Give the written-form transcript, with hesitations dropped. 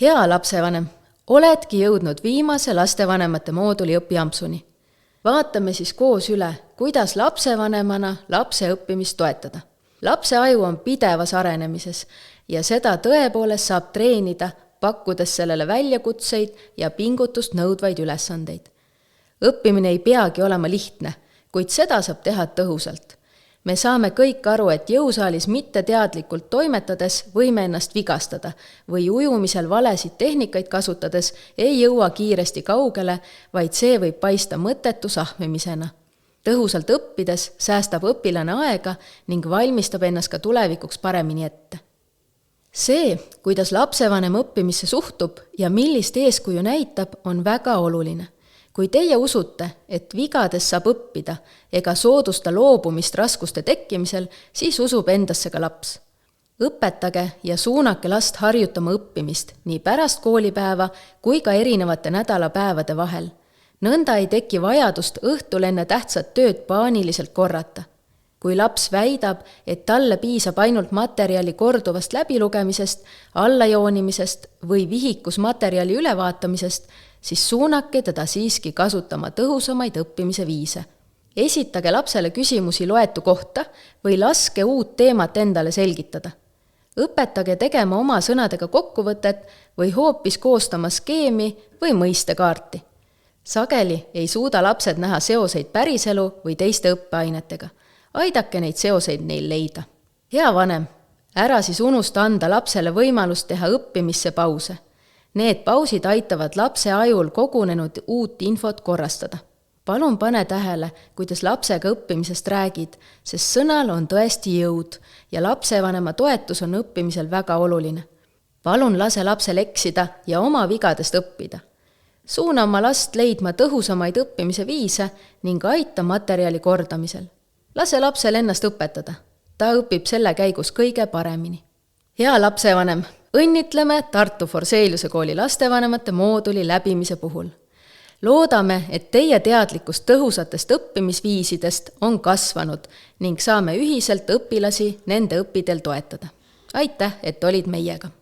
Hea lapsevanem, oledki jõudnud viimase lastevanemate mooduli õpiampsuni. Vaatame siis koos üle, kuidas lapsevanemana lapse õppimist toetada. Lapse aju on pidevas arenemises ja seda tõepoolest saab treenida, pakkudes sellele väljakutseid ja pingutust nõudvaid ülesandeid. Õppimine ei peagi olema lihtne, kuid seda saab teha tõhusalt. Me saame kõik aru, et jõusaalis mitteteadlikult toimetades võime ennast vigastada või ujumisel valesid tehnikaid kasutades ei jõua kiiresti kaugele, vaid see võib paista mõttetu sahmimisena. Tõhusalt õppides säästab õpilane aega ning valmistab ennast ka tulevikuks paremini ette. See, kuidas lapsevanem õppimisse suhtub ja millist eeskuju näitab, on väga oluline. Kui teie usute, et vigades saab õppida ega soodusta loobumist raskuste tekkimisel, siis usub endasse ka laps. Õpetage ja suunake last harjutama õppimist nii pärast koolipäeva kui ka erinevate nädalapäevade vahel. Nõnda ei teki vajadust õhtul enne tähtsat tööd paaniliselt korrata. Kui laps väidab, et talle piisab ainult materjali korduvast läbilugemisest, allajoonimisest või vihikus materjali ülevaatamisest, siis suunake teda siiski kasutama tõhusamaid õppimise viise. Esitage lapsele küsimusi loetu kohta või laske uut teemat endale selgitada. Õpetage tegema oma sõnadega kokkuvõtet või hoopis koostama skeemi või mõistekaarti. Sageli ei suuda lapsed näha seoseid päriselu või teiste õppeainetega. Aidake neid seoseid neil leida. Hea vanem, ära siis unusta anda lapsele võimalust teha õppimisse pause. Need pausid aitavad lapse ajul kogunenud uut infot korrastada. Palun pane tähele, kuidas lapsega õppimisest räägid, sest sõnal on tõesti jõud ja lapsevanema toetus on õppimisel väga oluline. Palun lase lapsel eksida ja oma vigadest õppida. Suuna oma last leidma tõhusamaid õppimise viise ning aita materjali kordamisel. Lase lapsel ennast õpetada. Ta õpib selle käigus kõige paremini. Hea lapsevanem, õnnitleme Tartu Forseliuse kooli lastevanemate mooduli läbimise puhul. Loodame, et teie teadlikkus tõhusatest õppimisviisidest on kasvanud ning saame ühiselt õpilasi nende õppidel toetada. Aitäh, et olid meiega!